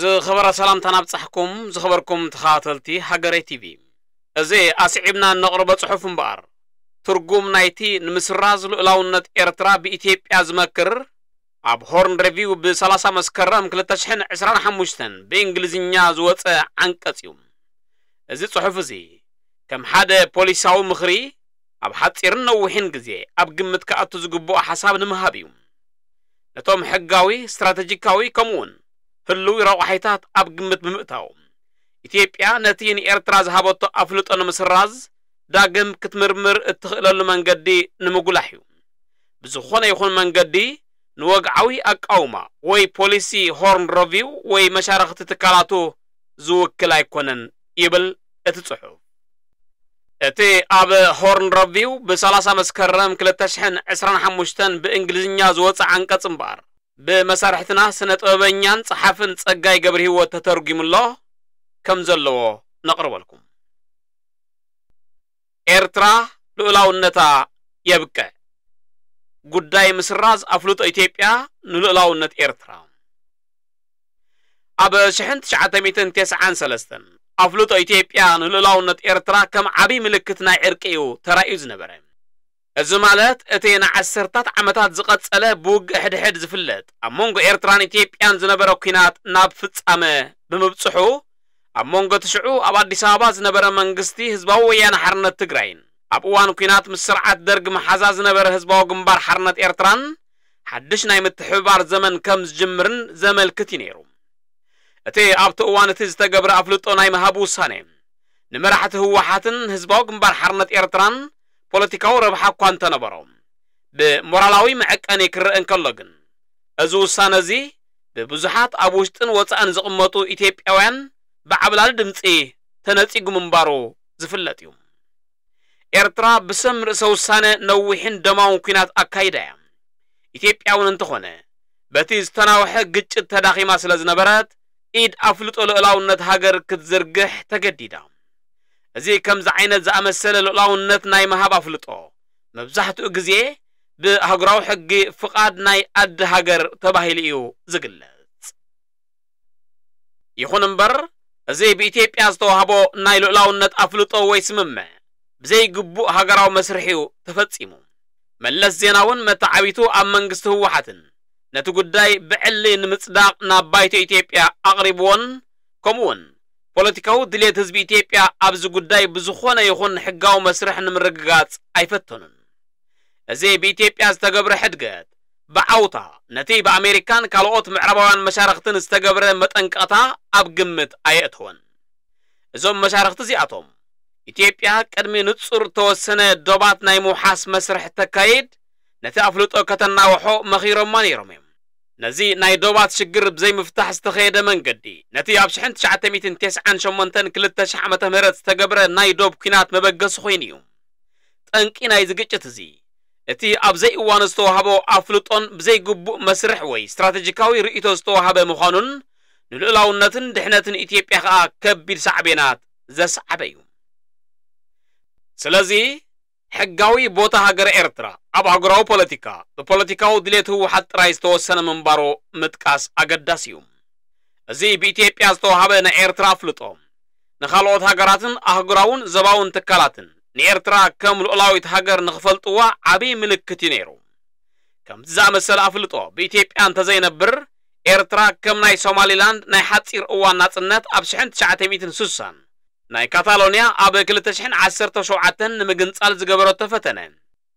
خبر سلام تنابصحكم زخبركم تخاتلتي حجري تي في ازي اسعبنا نقرب صحف مبار ترجم نايتي نمسراز لولاونت إرترا بإثيوبيا زمكر اب هورن ريفيو ب30 مسكرم 2025 بإنجليزية زوص عنقصيوم ازي صحف ازي كم حدا بوليساو مخري اب حصير نوحين غزي اب ግምት ከአቱ ዝግቦ ሐሳብ ንምሃቢው ነቶም ሕጋዊ ስትራቴጂካዊ ከመውን ህሉ ይራውሐይታት ኣብ ግምት ብምእታው ኢትዮጵያ ነቲን ኤርትራ ዝሃበቶ አፍልጦ ንምስራዝ ዳግም ክትምርምር እትኽእለሉ መንገዲ ንምጉላሕዩ ብዝኾነ ይኹን መንገዲ ንወግዓዊ አቃውማ ወይ ፖሊሲ ሆርን ሪቪው ወይ መሻርክቲ ትካላቱ ዝውክል ኣይኮነን ይብል እትጽሑፍ እቲ ኣብ ሆርን ሪቪው ብ30 መስከረም 2025 በእንግሊዝኛ ዝወጽ አንቀጽ እምባር በመሳርሕትና ስነ ጥበበኛን ጸሐፍን ጸጋይ ገብረ ሕይወት ተተርጉምሎ ከም ዘለዎ ነቅርበልኩም ኤርትራ ልኡላውነታ የብቀ ጉዳይ ምስራዝ አፍልጦ ኢትዮጵያ ንልኡላውነት ኤርትራ ኣብ 1993 አፍልጦ ኢትዮጵያ ንልኡላውነት ኤርትራ ከም ዓቢ ምልክት ናይ ዕርቂዩ ተራእዩ ዝነበረ እዚ ማለት እቴና 10ታት ዓመታት ዝቀጸለ ቡግ ሕድሕድ ዝፍለጥ ኣብ ሞንጎ ኤርትራን ኢትዮጵያን ዝነበረ ኩናት ናብ ፍጻመ ብምብጽሑ ኣብ ሞንጎ ተሽዑ ኣብ አዲስ አበባ ዝነበረ መንግስቲ ህዝባዊ ወያነ ሓርነት ትግራይን ኣብ እዋን ኩናት ምስርዓት ደርግ መሓዛ ዝነበረ ህዝባዊ ግንባር ሓርነት ኤርትራን ሓድሽ ናይ ምትሕብባር ዘመን ከም ዝጅምርን ዘመልክት ነይሩ እቲ ኣብቲ እዋን እቲ ዝተገብረ አፍልጦ ናይ መሃብ ውሳኔ ንመራሕቲ ህወሓትን ህዝባዊ ግንባር ሓርነት ኤርትራን ፖለቲካዊ ረብሓ እኳ እንተነበሮም ብሞራላዊ መዕቀኒ ክርአን ከሎ ግን እዚ ውሳነ እዚ ብብዙሓት ኣብ ውሽጥን ወፃእን ዝቕመጡ ኢትዮጵያውያን بعبلال دمصي تنصيق منبارو زفلط يوم ኤርትራ بسم رأس ውሳነ ነውሕን ደማውን ኩናት አካይዳ ኢትዮጵያውን እንተኾነ በቲ ዝተናወሐ ግጭት ተዳኺማ ስለዝነበረት ኢድ አፍልጦ ልኡላውነት ሃገር ክትዝርግሕ ተገዲዳ እዚ ከምዚ ዓይነት ዝኣመሰለ ልኡላውነት ናይ መሃብ አፍልጦ መብዛሕትኡ ግዜ ብሃገራዊ ሕጊ ፍቃድ ናይ አድ ሃገር ተባሂሉ እዩ ዝግለጽ ይኹን እምበር እዚ በኢትዮጵያ ዝተዋህቦ ናይ ልኡላውነት አፍልጦ ወይ ስምምዕ بزي جبو هاجراو مسرحيو تفتصيمو ملس زيناون متعبيتو ام منغست هوحاتن نتو ጉዳይ بعلي نمصداق نابايتو ኢትዮጵያ አቅሪቦን ኮሙን ፖለቲካው ድሌት ህዝብ ኢትዮጵያ አብዝ ጉዳይ ብዙኾነ ይኹን ሕጋው መስርሕ ንምርግጋጽ አይፈተኑን እዚ በኢትዮጵያ ዝተገብረ ሕድገት በዓውታ ነቲ በአሜሪካን ካልኦት ምዕራባውያን መሻርክትን ዝተገብረ መጠንቀታ ኣብ ግምት አየተውን እዞም መሻርክት እዚኣቶም ኢትዮጵያ ቀድሜ ንጹር ተወሰነ ዶባት ናይ ሙሓስ መስርሕ ተካይድ ነቲ አፍልጦ ከተናወሖ መኺሮም ነይሮም ነዚ ናይ ዶባት ሽግር ብዘይ ምፍታሕ ዝተኸየደ መንገዲ ነቲ ኣብ 1998 2000 ዓመተ ምህረት ዝተገብረ ናይ ዶብ ኩናት መበገስ ኮይኑ እዩ ጠንቂ ናይ ዝግጭት እዚ እቲ ኣብ ዘይ እዋን ዝተዋህቦ አፍልጦን ብዘይ ግቡእ መስርሕ ወይ ስትራቴጂካዊ ርእይቶ ዝተዋህበ ምዃኑን ንልኡላውነትን ድሕነትን ኢትዮጵያ ከዓ ከቢድ ሳዕቤናት ዘስዓበ እዩ ስለዚህ ሕጋዊ ቦታ ሃገር ኤርትራ ኣብ ሃገራዊ ፖለቲካ በፖለቲካው ድሌት ህወሓት ጥራይ ዝተወሰነ መንባሮ ምጥቃስ አገዳሲ እዩ እዚ በኢትዮጵያ ዝተዋህበ ናይ ኤርትራ አፍልጦ ንኻልኦት ሃገራትን አህጉራውን ዘባውን ትካላትን ንኤርትራ ከም ልኡላዊት ሃገር ንኽፈልጥዋ ዓቢ ምልክት ነይሩ ከም ዝኣመሰለ አፍልጦ በኢትዮጵያ እንተዘይነብር ኤርትራ ከም ናይ ሶማሊላንድ ናይ ሓፂር እዋን ናጽነት ኣብ 1960 ናይ ካታሎኒያ ኣብ 2017 ንምግንጻል ዝገበረቶ ፈተነ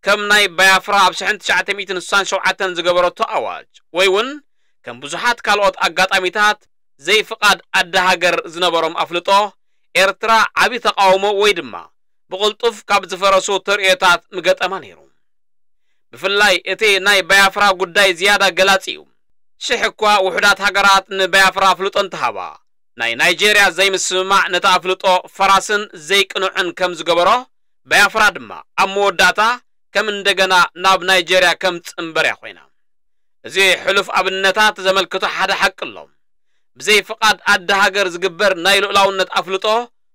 ከም ናይ ባያፍራ ኣብ 1967 ዝገበረቶ አዋጅ ወይውን ከም ብዙሓት ካልኦት አጋጣሚታት ዘይፍቃድ አደ ሃገር ዝነበሮም አፍልጦ ኤርትራ ዓቢ ተቃውሞ ወይ ድማ ብቁልጡፍ ካብ ዝፈረሱ ትርኢታት ምገጠማ ነይሩ ብፍላይ እቲ ናይ ባያፍራ ጉዳይ ዝያዳ ገላጽ እዩ ሽሕ እኳ ውሕዳት ሃገራት ንባያፍራ አፍልጦ እንተሃባ ናይ ናይጄሪያ ዘይምስማዕ ነታ አፍልጦ ፈራስን ዘይቅኑዕን ከም ዝገበሮ ባያፍራ ድማ ኣብ መወዳእታ ከም እንደገና ናብ ናይጄሪያ ከም ጽምበርያ ኮይና እዚ ሕሉፍ ኣብነታት ዘመልክቶ ሓደ ሓቅ ኣሎ ብዘይ ፍቃድ አደ ሃገር ዝግበር ናይ ልኡላውነት አፍልጦ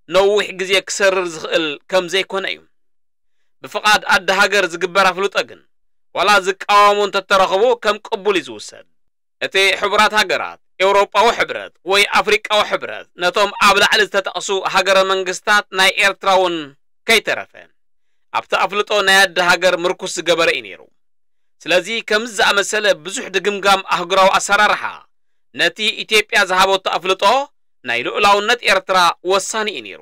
ነዊሕ ግዜ ክሰርር ዝኽእል ከም ዘይኮነ እዩ ብፍቃድ አደ ሃገር ዝግበር አፍልጦ ግን ወላ ዝቃወሙን ተተረኽቡ ከም ቅቡል ይዝውሰድ እቲ ሕቡራት ሃገራት ኤውሮጳዊ ሕብረት ወይ ኣፍሪቃዊ ሕብረት ነቶም ኣብ ላዕሊ ዝተጠቕሱ ሃገረ መንግስታት ናይ ኤርትራውን ከይተረፈ ኣብቲ ኣፍልጦ ናይ ኣዲ ሃገር ምርኩስ ዝገበረ እዩ ነይሩ ስለዚ ከምዚ ዝኣመሰለ ብዙሕ ድግምጋም ኣህጉራዊ ኣሰራርሓ ነቲ ኢትዮጵያ ዝሃበቶ ኣፍልጦ ናይ ልኡላውነት ኤርትራ ወሳኒ እዩ ነይሩ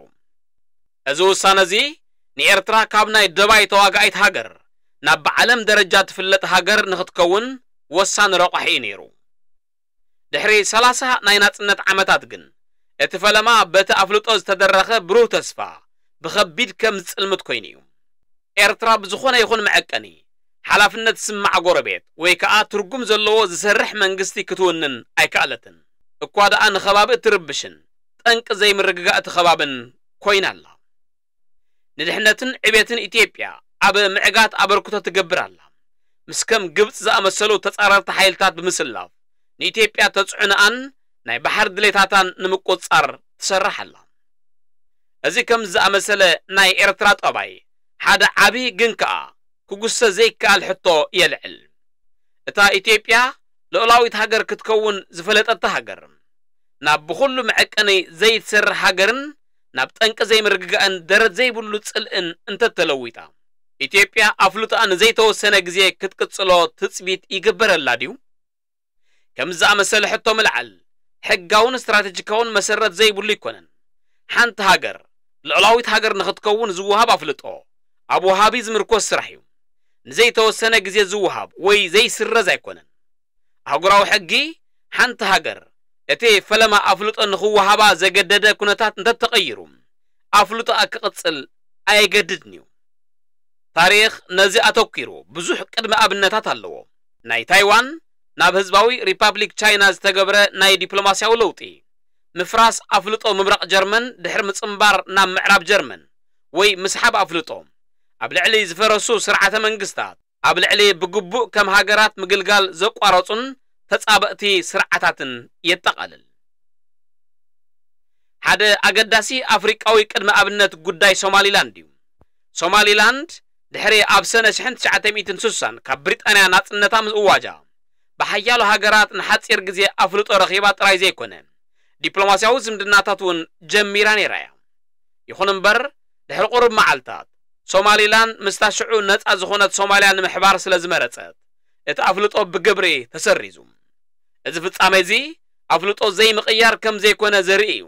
እዚ ውሳነ እዚ ንኤርትራ ካብ ናይ ደባይ ተዋጋኢት ሃገር ናብ ብዓለም ደረጃ ትፍለጥ ሃገር ንኽትከውን ወሳኒ ረቑሒ እዩ ነይሩ ድሕሪ 30 ናይ ናጽነት ዓመታት ግን እቲ ፈለማ በቲ ኣፍልጦ ዝተደረኸ ብሩህ ተስፋ ብኸቢድ ከም ዝጽልምት ኮይኑ እዩ ኤርትራ ብዝኾነ ይኹን መዐቀኒ ሓላፍነት ስማዕ ጎረቤት ወይ ከዓ ትርጉም ዘለዎ ዝሰርሕ መንግስቲ ክትውንን ኣይከኣለትን እኳ ደኣ ንኸባቢ እትርብሽን ጠንቂ ዘይምርግጋእ እቲ ኸባብን ኮይና ኣላ ንድሕነትን ዕቤትን ኢትዮጵያ ኣብ ምዕጋት ኣበርክቶ ትገብር ኣላ ምስ ከም ግብፂ ዝኣመሰሉ ተጻረርቲ ሓይልታት ብምስላፍ ንኢትዮጵያ ተጽዕኖኣን ናይ ባሕር ድሌታታን ንምቁጻር ትሰርሕ ኣላ እዚ ከም ዝኣመሰለ ናይ ኤርትራ ጠባይ ሓደ ዓብይ ግን ከዓ ክጉሰ ዘይከኣል ሕቶ የልዕል እታ ኢትዮጵያ ልኡላዊት ሃገር ክትከውን ዝፈለጠታ ሃገር ናብ ብኹሉ መዐቀኒ ዘይትሰርሕ ሃገርን ናብ ጠንቂ ዘይምርግጋእን ደረት ዘይብሉ ጽልእን እንተተለዊጣ ኢትዮጵያ ኣፍልጦኣ ንዘይተወሰነ ግዜ ክትቅጽሎ ትጽቢት ይግበረላ ድዩ ከም ዝኣመሰለ ሕቶ ምልዓል ሕጋውን ስትራቴጂካውን መሰረት ዘይብሉ ይኮነን ሓንቲ ሃገር ልኡላዊት ሃገር ንኽትከውን ዝውሃብ ኣፍልጦ ኣብ ወሃቢ ዝምርኮስ ስራሕ እዩ ንዘይተወሰነ ግዜ ዝውሃብ ወይ ዘይስረዝ ኣይኮነን ኣህጉራዊ ሕጊ ሓንቲ ሃገር እቲ ፈለማ ኣፍልጦ ንኽወሃባ ዘገደደ ኩነታት እንተተቐይሩ ኣፍልጦኣ ክቕጽል ኣይገድድን እዩ ታሪኽ ነዚ ኣተኪሩ ብዙሕ ቅድመ ኣብነታት ኣለዎ ናይ ታይዋን ናብ ህዝባዊ ሪፐብሊክ ቻይና ዝተገብረ ናይ ዲፕሎማስያዊ ለውጢ ምፍራስ ኣፍልጦ ምብራቕ ጀርመን ድሕሪ ምጽምባር ናብ ምዕራብ ጀርመን ወይ ምስሓብ ኣፍልጦ ኣብ ልዕሊ ዝፈረሱ ስርዓተ መንግስታት ኣብ ልዕሊ ብግቡእ ከም ሃገራት ምግልጋል ዘቋረጹን ተጻበእቲ ስርዓታትን የጠቓልል ሓደ ኣገዳሲ ኣፍሪቃዊ ቅድመ ኣብነት ጉዳይ ሶማሊላንድ እዩ ሶማሊላንድ ድሕሪ ኣብ ሰነ 1960 ካብ ብሪጣንያ ናጽነታ ምዝእዋጃ ብሓያሎ ሃገራት ንሓጺር ግዜ ኣፍልጦ ረኺባ ጥራይ ዘይኮነ ዲፕሎማስያዊ ዝምድናታት እውን ጀሚራ ነይራ እያ ይኹን እምበር ድሕሪ ቁርብ መዓልታት ሶማሊላንድ ምስታሽዑ ነፃ ዝኾነት ሶማልያ ንምሕባር ስለ ዝመረፀት እቲ ኣፍልጦ ብግብሪ ተሰሪዙ እዚ ፍጻመ እዚ ኣፍልጦ ዘይምቕያር ከም ዘይኮነ ዘርኢ እዩ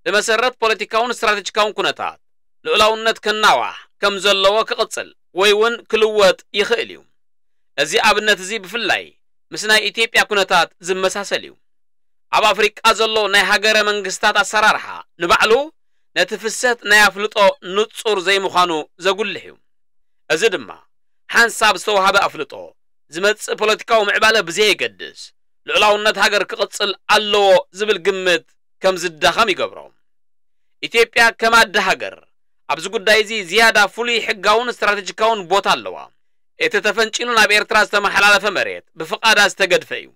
ብመሰረት ፖለቲካውን ስትራቴጂካውን ኩነታት ልኡላውነት ክናዋሕ ከም ዘለዎ ክቕጽል ወይ እውን ክልወጥ ይኽእል እዩ እዚ ኣብነት እዚ ብፍላይ ምስ ናይ ኢትዮጵያ ኩነታት ዝመሳሰል እዩ ኣብ ኣፍሪቃ ዘሎ ናይ ሃገረ መንግስታት ኣሰራርሓ ንባዕሉ ነቲ ፍሰት ናይ ኣፍልጦ ንጹር ዘይምዃኑ ዘጉልሕ እዩ እዚ ድማ ሓንሳብ ዝተዋሃበ ኣፍልጦ ዝመጽእ ፖለቲካዊ ምዕባለ ብዘይገድስ ልኡላውነት ሃገር ክቕጽል ኣለዎ ዝብል ግምት ከም ዝዳኸም ይገብሮ ኢትዮጵያ ከም ኣዲ ሃገር ኣብዚ ጉዳይ እዚ ዝያዳ ፍሉይ ሕጋውን ስትራቴጂካውን ቦታ ኣለዋ እቲ ተፈንጪኑ ናብ ኤርትራ ዝተመሓላለፈ መሬት ብፍቓዳ ዝተገድፈ እዩ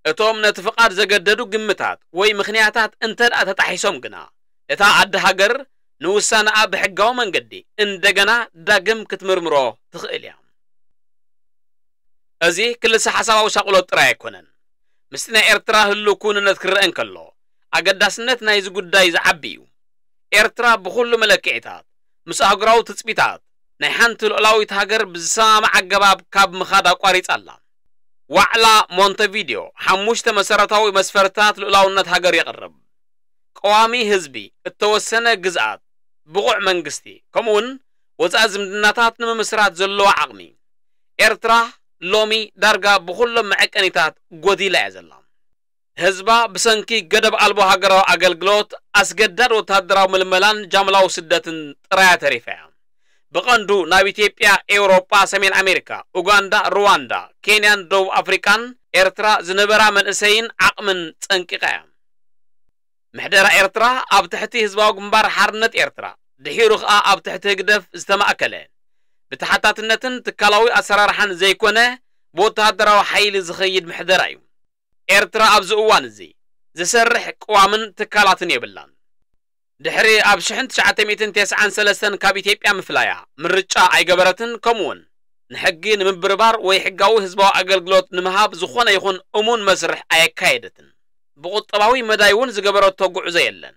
እቶም ነቲ ፍቓድ ዘገደዱ ግምታት ወይ ምኽንያታት እንተደኣ ተጣሒሶም ግና እታ ኣዲ ሃገር ንውሳነኣ ብሕጋዊ መንገዲ እንደገና ዳግም ክትምርምሮ ትኽእል እያ እዚ ክልተ ሓሳባዊ ሻቁሎት ጥራይ ኣይኮነን ምስቲ ናይ ኤርትራ ህሉ ኩንነት ክርአ እንከሎ ኣገዳስነት ናይዚ ጉዳይ ዝዓቢ እዩ ኤርትራ ብኹሉ መለክዒታት ምስ ኣህጉራዊ ትጽቢታት ናይ ሓንቲ ልኡላዊት ሃገር ብዝሰማማዕ ኣገባብ ካብ ምኻድ ኣቋሪጻ ኣላ ዋዕላ ሞንቴቪዲዮ 5 መሰረታዊ መስፈርታት ልኡላውነት ሃገር የቕርብ ቀዋሚ ህዝቢ እተወሰነ ግዝኣት ብቑዕ መንግስቲ ከምኡውን ወፃኢ ዝምድናታት ንምምስራት ዘለዎ ዓቕሚ ኤርትራ ሎሚ ዳርጋ ብኹሎም መዐቀኒታት ጎዲላ እያ ዘላ ህዝባ ብሰንኪ ገደብ ኣልቦ ሃገራዊ ኣገልግሎት ኣስገዳድ ወታደራዊ ምልመላን ጃምላዊ ስደትን ጥራያ ተሪፋ እያ ብቐንዱ ናብ ኢትዮጵያ ኤውሮጳ ሰሜን ኣሜሪካ ኡጋንዳ ሩዋንዳ ኬንያን ደቡብ ኣፍሪካን ኤርትራ ዝነበራ መንእሰይን ዓቕምን ፀንቂቓ እያ ምሕደራ ኤርትራ ኣብ ትሕቲ ህዝባዊ ግንባር ሓርነት ኤርትራ ድሒሩ ከዓ ኣብ ትሕቲ ህግደፍ ዝተማእከለ ብተሓታትነትን ትካላዊ ኣሰራርሓን ዘይኮነ ብወታደራዊ ሓይሊ ዝኸይድ ምሕደራ እዩ ኤርትራ ኣብዚ እዋን እዚ ዝሰርሕ ቅዋምን ትካላትን የብላን ድሕሪ ኣብ 1993 ካብ ኢትዮጵያ ምፍላያ ምርጫ ኣይገበረትን ከምኡውን ንሕጊ ንምብርባር ወይ ሕጋዊ ህዝባዊ ኣገልግሎት ንምሃብ ዝኾነ ይኹን እሙን መስርሕ ኣየካየደትን بقطباوي مدايون زغبرت تغعو زيلن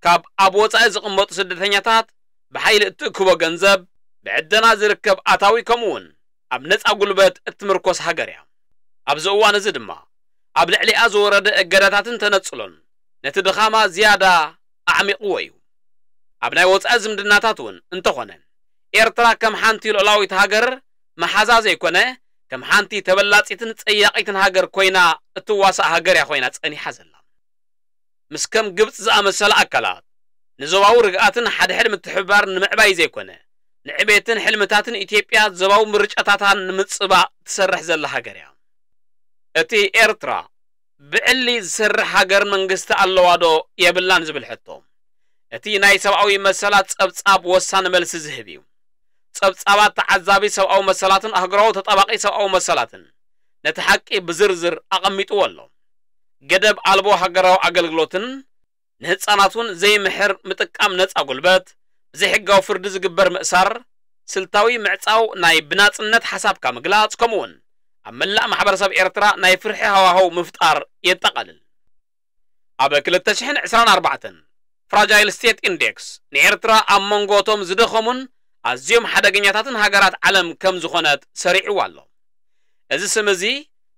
كاب ابوصا زقمط سدتنياتات بحيل اتكبو ገንዘብ بعدنا زركب اتاوي كمون اب نصا غلبت اتمركوس هاغريا اب زوان እዚ ድማ اب لعلي ازورد اگداتاتن تنصلون نتي دخاما زياده اعمقو እዩ اب ناي وصا زمدناتاتون انتخونه ኤርትራ كم حانتي لولاويت هاغر محازاز يكونه كم حانتي تبلاصيتن صياقيتن هاغر كوينا اتواسا هاغر يا كوينا صني حزلا مسكم ግብጽ زامسل اكلات نزواو رغاتن حد حد متحبار نمعباي زيكونه نعبيتن حلمتاتن ኢትዮጵያ زواو مرچاتاتان نمصبا تسرح زله هاغر يا اتي ኤርትራ بعلي زسرح هاغر منغست اللوادو يبلان زبل حتو اتي ناي سبعوي مسلات صبصاب وسان ملس زهبيو صبصابات تعذابي سبعو مسلاتن اهغراو تطباقي سبعو مسلاتن نتحقي بزرزر اقميطو والله ገደብ አልቦ ሀገራው አገልግሎትን ንህፃናቱን ዘይምሕር ምጥቃም ነፃ ጉልበት ዘይሕጋው ፍርድ ዝግበር ምእሳር ስልታዊ ምዕጻው ናይ ብናጽነት ሐሳብካ ምግላጽ ከምውን ኣብ መላእ ማሕበረሰብ ኤርትራ ናይ ፍርሒ ሃዋሃው ምፍጣር የጠቃልል ኣብ 2024 ፍራጃይል ስቴት ኢንዴክስ ንኤርትራ ኣብ መንጎቶም ዝደኸሙን ኣዝዮም ሓደገኛታትን ሃገራት ዓለም ከም ዝኾነት ሰሪዑ ኣሎ እዚ ስም እዚ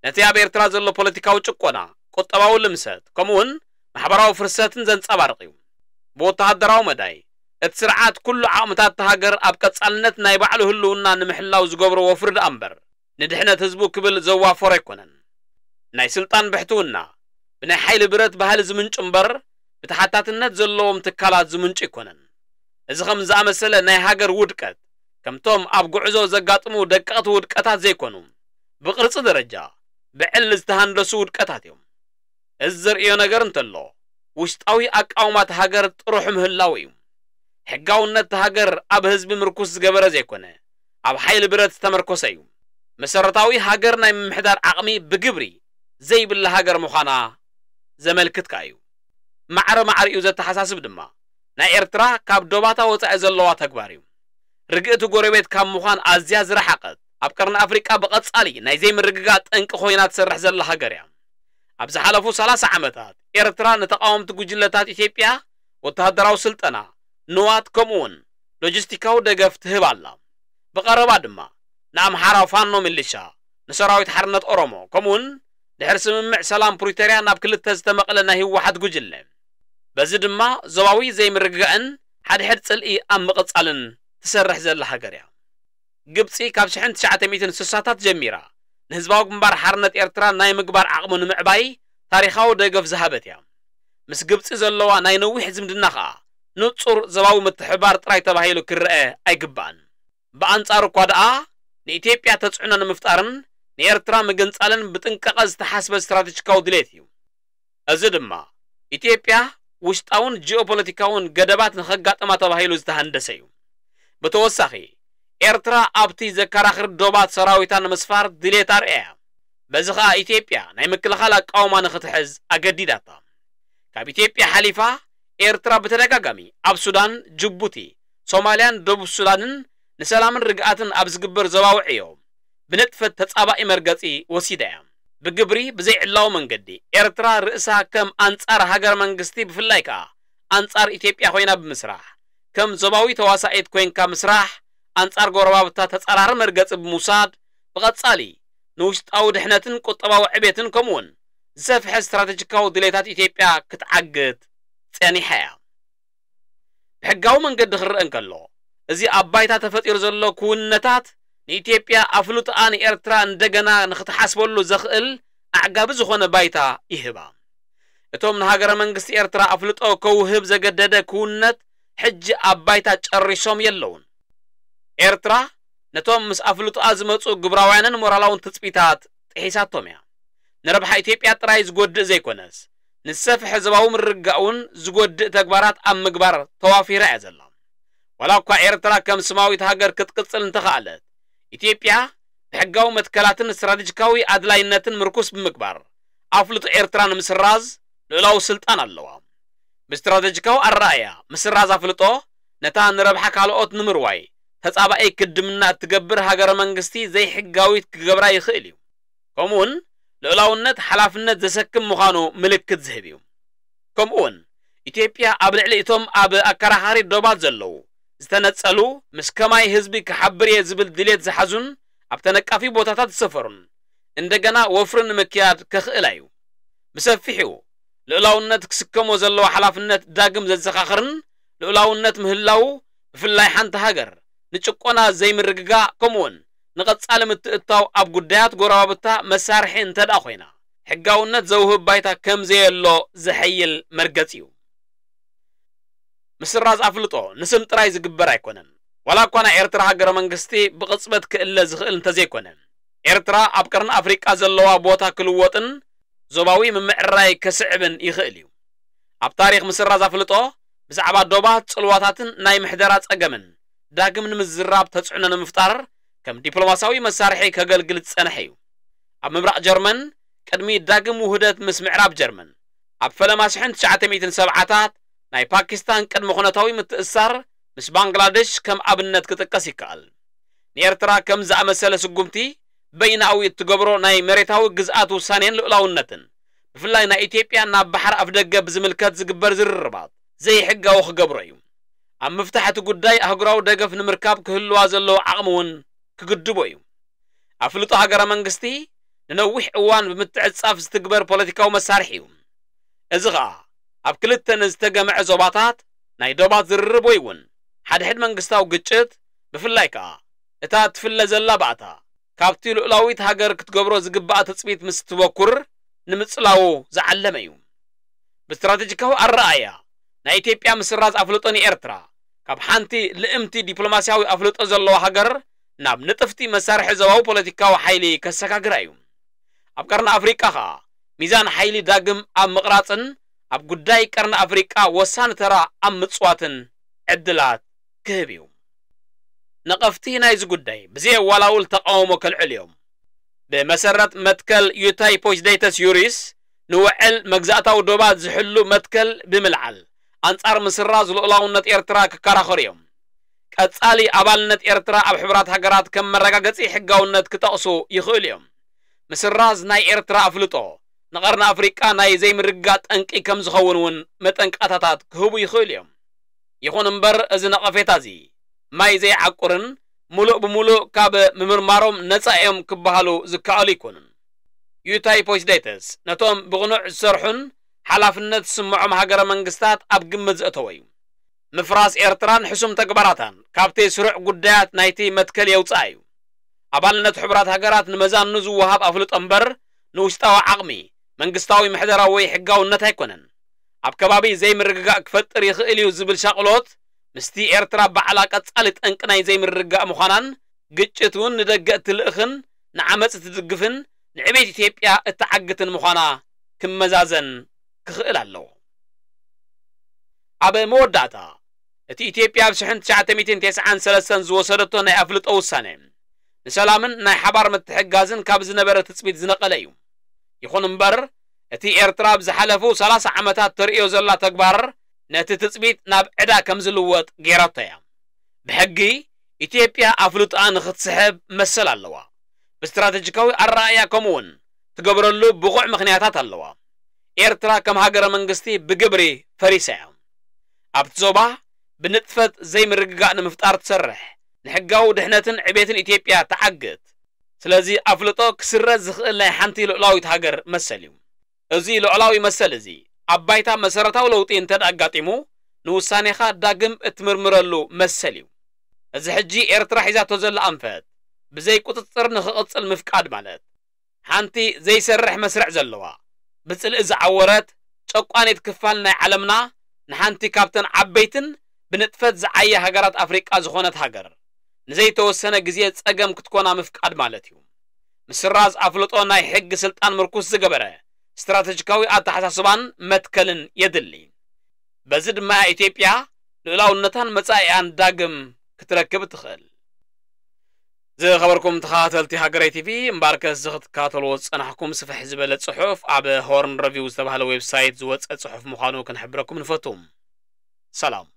ነቲ ኣብ ኤርትራ ዘሎ ፖለቲካዊ ጭቆና قطباو لمسات كمون محبراو فرساتن زنصبارقيو بوتهدراو مداي اتسرعات كل عامتات تهاجر اب قصالنت ناي بعلو هلونا نمحلاو زغبرو وفرد امبر ندحنت حزبو كبل زوافور يكونن ناي سلطان بحتونا بناي حيل برت بهال زمنጭ امبر بتحتاتنت زلوم تكالات زمنጭ يكونن እዚ ከም ዝኣመሰለ ናይ ሃገር ውድቀት ከምቶም ኣብ ጉዕዞ ዘጋጥሙ ደቀት ውድቀታት ዘይኮኑ بقرጽ ደረጃ بعل ዝተሃንደሱ ውድቀታት እዮም الزرئيو نجر انتلو وشتاوي اقاومات هاجر طروح مهلاوي حقاونت هاجر اب حزب مركوس جبر زيكونه اب حيل برت تمركوسيو مسرتاوي هاجر ناي محدار عقمي بجبري زي بالله هاجر مخانا زملكت كايو معر يوزت تحساسب دما نا ኤርትራ ካብ ዶባታ ወፃ ዘለዋ ተግባሪው ርግእቱ ጎረቤት ካብ مخان ازيا زرحقت اب قرن افريقيا بقصالي ناي زي مرغغا طنق خوينا تسرح زله هاجر يا ابز حلفو 30 عمتات ኤርትራ نتقاومت ጉጅለታት ኢትዮጵያ ወታደራው ስልጠና ንዋት ኮሙን ሎጂስቲካው ደገፍ ትህባላ በቀረባ ድማ ናምሐራ ፋኖ ሚሊሻ ንሰራዊት ሓርነት ኦሮሞ ኮሙን ድሕር ስምምዕ ሰላም ፕሪቶሪያ ናብ ክልተ ዝተመቀለና ህወሓት ጉጅለ በዚ ድማ ዘባዊ ዘይምርግጋእን ሓደ ሕድ ጽልኢ ኣብ ምቕጻልን ትሰርሕ ዘላ ሃገር እያ ግብጺ ካብ 1960ታት ጀሚራ ንህዝባዊ ግንባር ሓርነት ኤርትራ ናይ ምግባር ዓቕሙ ንምዕባይ ታሪኻዊ ደገፍ ዝሃበት እያ ምስ ግብጺ ዘለዋ ናይ ነዊሕ ዝምድና ኸኣ ንጹር ዘባዊ ምትሕባር ጥራይ ተባሂሉ ክርአ ኣይግባእን በአንጻሩ እኳ ደኣ ንኢትዮጵያ ተጽዕኖ ንምፍጣርን ንኤርትራ ምግንጻልን ብጥንቀቐ ዝተሓስበ ስትራቴጂካዊ ድሌት እዩ እዚ ድማ ኢትዮጵያ ውሽጣውን ጂኦፖለቲካውን ገደባት ንኸጋጥማ ተባሂሉ ዝተሃንደሰ እዩ በተወሳኺ ኤርትራ ኣብቲ ዘከራኽር ዶባት ሰራዊታ ንምስፋር ድሌት ኣርአያ በዚ ኸኣ ኢትዮጵያ ናይ ምክልኻል ኣቃውማ ንኽትሕዝ ኣገዲዳታ ካብ ኢትዮጵያ ሓሊፋ ኤርትራ በተደጋጋሚ ኣብ ሱዳን ጅቡቲ ሶማሊያን ደቡብ ሱዳንን ንሰላምን ርግኣትን ኣብ ዝግበር ዘባውዕዮ ብነጥፈት ተጻባኢ መርገጺ ወሲዳ እያ بجبري بزي علاو منجدي إرترا رئيسها كم أنصار هاجر منجستي بفلايكا أنصار إثيوبيا خوينا بمسرح كم زباوي تواسعيد كوين كمسرح أنصار غربابتا تتصرار مرقص بموساد بغتصالي نوشت أو دحنتن قطباو عبيتن كمون زفح استراتيجيكاو دليتات إثيوبيا كتعقد ثاني حياة بحقاو منجد خرقن كالو ازي أبايتا تفتير زلو كونتات ኢትዮጵያ አፍሉጥ አን ኤርትራ እንደገና ንኽትሐስበሉ ዘኽእል አዕጋብ ዝኾነ ባይታ ይህባ እቶም ንሃገረ መንግስት ኤርትራ አፍሉጦ ከውህብ ዘገደደ ኩነት ሕጂ አባይታ ጨሪሶም የለውን ኤርትራ ነቶም ምስ አፍሉጦ አዝመጹ ግብራውያንን ሞራላውን ትጽቢታት ጥሒሳቶም ያ ንረብሓ ኢትዮጵያ ጥራይ ዝጎድእ ዘይኮነስ ንሰፍሕ ህዝባዊ ምርጋውን ዝጎድእ ተግባራት ኣብ ምግባር ተዋፊራ እያ ዘላ ወላኳ ኤርትራ ከም ስማዊት ሃገር ክትቅጽል እንተኸኣለት ኢትዮጵያ በሕጋው መትከላትን ስትራቴጂካዊ አድላይነትን ምርኩስ ብምግባር አፍሉጥ ኤርትራን ምስራዝ ልዕላው ስልጣን ኣለዋ በስትራቴጂካው አራያ ምስራዝ አፍሉጦ ነታ ንረብሓ ካልኦት ንምርዋይ ተጻባኢ ክድምና ትገብር ሃገረ መንግስቲ ዘይሕጋዊት ክገብራ ይኽእል እዩ ከምኡን ልዕላውነት ሓላፍነት ዘሰክም ምዃኑ ምልክት ዝህብ እዩ ከምኡውን ኢትዮጵያ ኣብ ልዕሊ እቶም ኣብ ኣከራኻሪ ዶባት ዘለዉ ዝተነጸሉ ምስ ከማይ ህዝቢ ክሓብር እየ ዝብል ድሌት ዝሓዙን ኣብ ተነቃፊ ቦታታት ዝሰፈሩን እንደገና ወፍርን ምክያድ ክኽእል እዩ ብሰፊሑ ልዕላውነት ክስከሞ ዘለዎ ሓላፍነት ዳግም ዘዘኻኽርን ልዕላውነት ምህላው ብፍላይ ሓንቲ ሃገር ንጭቆና ዘይምርግጋእ ከምኡውን ንቐጻሊ ምትእታው ኣብ ጉዳያት ጎረባብታ መሳርሒ እንተዳ ኮይና ሕጋውነት ዘውህብ ባይታ ከም ዘየሎ ዝሕይል መርገጽ እዩ ምስራዝ ኣፍልጦ ንስም ጥራይ ዝግበር ኣይኮነን ወላ እኳ ናይ ኤርትራ ሃገረ መንግስቲ ብቕጽበት ክእለ ዝኽእል እንተዘይኮነ ኤርትራ ኣብ ቀርኒ ኣፍሪቃ ዘለዋ ቦታ ክልወጥን ዞባዊ ምምዕራይ ከስዕብን ይኽእል እዩ ኣብ ታሪኽ ምስራዝ ኣፍልጦ ብዛዕባ ዶባት ጽልዋታትን ናይ ምሕደራ ጸገምን ዳግም ንምዝራብ ተጽዕኖ ንምፍጣር ከም ዲፕሎማሲያዊ መሳርሒ ከገልግል ዝጸንሐ እዩ ኣብ ምብራቕ ጀርመን ቅድሚ ዳግም ውህደት ምስ ምዕራብ ጀርመን ኣብ ፈለማ 1970ታት ናይ ፓኪስታን ቅድሚ ኩነታዊ ምትእሳር ምስ ባንግላዴሽ ከም ኣብነት ክጥቀስ ይከኣል ንኤርትራ ከም ዝኣመሰለ ስጉምቲ በይናዊ እትገብሮ ናይ መሬታዊ ግዝኣት ውሳኔን ልዕላውነትን ብፍላይ ናይ ኢትዮጵያ ናብ ባሕር ኣፍደገ ብዝምልከት ዝግበር ዝርርባት ዘይሕጋዊ ክገብሮ እዩ ኣብ ምፍታሕቲ ጉዳይ ኣህጉራዊ ደገፍ ንምርካብ ክህልዋ ዘለዎ ዓቕሚ እውን ክግድቦ እዩ ኣፍልጦ ሃገረ መንግስቲ ንነዊሕ እዋን ብምትዕጻፍ ዝትግበር ፖለቲካዊ መሳርሒ እዩ እዚ ኸኣ ኣብ ክልተ ንዝተገምዐ ዞባታት ናይ ዶባት ዝርርብ ወይ እውን ሓድሕድ መንግስታዊ ግጭት ብፍላይ ከዓ እታ ትፍለ ዘላ ባእታ ካብቲ ልዕላዊት ሃገር ክትገብሮ ዝግባእ ተጽቢት ምስ ትበኩር ንምጽላው ዝዓለመ እዩ ብስትራቴጂካዊ ኣረኣያ ናይ ኢትዮጵያ ምስራዝ ኣፍልጦ ንኤርትራ ካብ ሓንቲ ልእምቲ ዲፕሎማሲያዊ ኣፍልጦ ዘለዎ ሃገር ናብ ንጥፍቲ መሳርሒ ዞባዊ ፖለቲካዊ ሓይሊ ከሰጋግራ እዩ ኣብ ቀርኒ ኣፍሪቃ ከዓ ሚዛን ሓይሊ ዳግም ኣብ ምቕራጽን ኣብ ጉዳይ ቀርኒ ኣፍሪቃ ወሳኒ ተራ ኣብ ምጽዋትን ዕድላት ክህብ እዩ ነቐፍቲ ናይዚ ጉዳይ ብዘየዋላውል ተቃውሞ ከልዕል እዮም ብመሰረት መትከል ዩታይ ፖይስዴይተስ ዩሪስ ንውዕል መግዛእታዊ ዶባት ዝሕሉ መትከል ብምልዓል ኣንጻር ምስራዝ ልዕላውነት ኤርትራ ክከራኸሩ እዮም ቀጻሊ ኣባልነት ኤርትራ ኣብ ሕብራት ሃገራት ከም መረጋገጺ ሕጋውነት ክጠቕሱ ይኽእሉ እዮም ምስራዝ ናይ ኤርትራ ኣፍልጦ ንቐርኒ ኣፍሪቃ ናይ ዘይምርግጋእ ጠንቂ ከም ዝኸውን እውን መጠንቃታታት ክህቡ ይኽእሉ እዮም ይኹን እምበር እዚ ነቐፌታ እዚ ማይ ዘይዓቁርን ሙሉእ ብሙሉእ ካብ ምምርማሮም ነፃ እዮም ክበሃሉ ዝከኣሉ ይኮኑን ዩታይ ፖይስዴይተስ ነቶም ብቕኑዕ ዝሰርሑን ሓላፍነት ዝስምዖም ሃገረ መንግስታት ኣብ ግምት ዘእተወ እዩ ምፍራስ ኤርትራን ሕሱም ተግባራታን ካብቲ ስሩዕ ጉዳያት ናይቲ መትከል የውፅኣ እዩ ኣባልነት ሕብራት ሃገራት ንመዛኑ ዝወሃብ ኣፍልጦ እምበር ንውሽጣዊ ዓቕሚ መንግስታዊ ምሕደራዊ ወይ ሕጋውነት ኣይኮነን ኣብ ከባቢ ዘይምርግጋእ ክፈጥር ይኽእል እዩ ዝብል ሻቕሎት ምስቲ ኤርትራ ባዕላ ቀጻሊ ጠንቂ ናይ ዘይምርግጋእ ምዃናን ግጭት እውን ንደገ እትልእኽን ንዓመፅ እትድግፍን ንዕቤት ኢትዮጵያ እትዓግትን ምዃና ክመዛዘን ክኽእል ኣለዎ ኣብ መወዳእታ እቲ ኢትዮጵያ ኣብ 1993 ዝወሰደቶ ናይ ኣፍልጦ ውሳነ ንሰላምን ናይ ሓባር ምትሕጋዝን ካብ ዝነበረ ትጽቢት ዝነቐለ እዩ ይኹን እምበር እቲ ኤርትራ ብዝሓለፉ 30 ዓመታት ተርእዮ ዘላ ተግባር ነቲ ትጽቢት ናብ ዕዳ ከም ዝልወጥ ገይራቶ እያ ብሕጊ ኢትዮጵያ ኣፍልጦኣ ንኽትስሕብ መሰል ኣለዋ ብስትራቴጂካዊ ኣረኣያ ከምኡውን ትገብረሉ ብቑዕ ምኽንያታት ኣለዋ ኤርትራ ከም ሃገረ መንግስቲ ብግብሪ ፈሪሳ እያ ኣብቲ ዞባ ብንጥፈት ዘይምርግጋእ ንምፍጣር ትሰርሕ ንሕጋዊ ድሕነትን ዕቤትን ኢትዮጵያ ተዓግት ስለዚ ኣፍልጦ ክስረዝ ዝኽእል ናይ ሓንቲ ልዕላዊት ሃገር መሰል እዩ እዚ ልዕላዊ መሰል እዚ ኣብ ባይታ መሰረታዊ ለውጢ እንተዳ ኣጋጢሙ ንውሳኔኻ ዳግም እትምርምረሉ መሰል እዩ እዚ ሕጂ ኤርትራ ሒዛቶ ዘላ ኣንፈት ብዘይ ቁጥጥር ንኽቕጽል ምፍቃድ ማለት ሓንቲ ዘይሰርሕ መስርዕ ዘለዋ ብጽልኢ ዝዓወረት ጨቋኔት ክፋል ናይ ዓለምና ንሓንቲ ካብተን ዓበይትን ብንጥፈት ዝዓየ ሃገራት ኣፍሪቃ ዝኾነት ሃገር ንዘይተወሰነ ግዜ ጸገም ክትኮና ምፍቃድ ማለት እዩ ምስራዝ ኣፍልጦ ናይ ሕጊ ስልጣን ምርኩስ ዝገበረ ስትራቴጂካዊ ኣተሓሳስባን መትከልን የድሊ በዚ ድማ ኢትዮጵያ ልዕላውነታን መጻኢያን ዳግም ክትረክብ ትኽእል ዝኸበርኩም ተኸታተልቲ ሃገራይ ቲቪ እምባርከስ ዝኽትከታተልዎ ዝጸናሕኩም ስፍሕ ዝበለ ጽሑፍ ኣብ ሆርን ሪቪው ዝተባህለ ዌብሳይት ዝወፀ ጽሑፍ ምዃኑ ክንሕብረኩም ንፈቱም ሰላም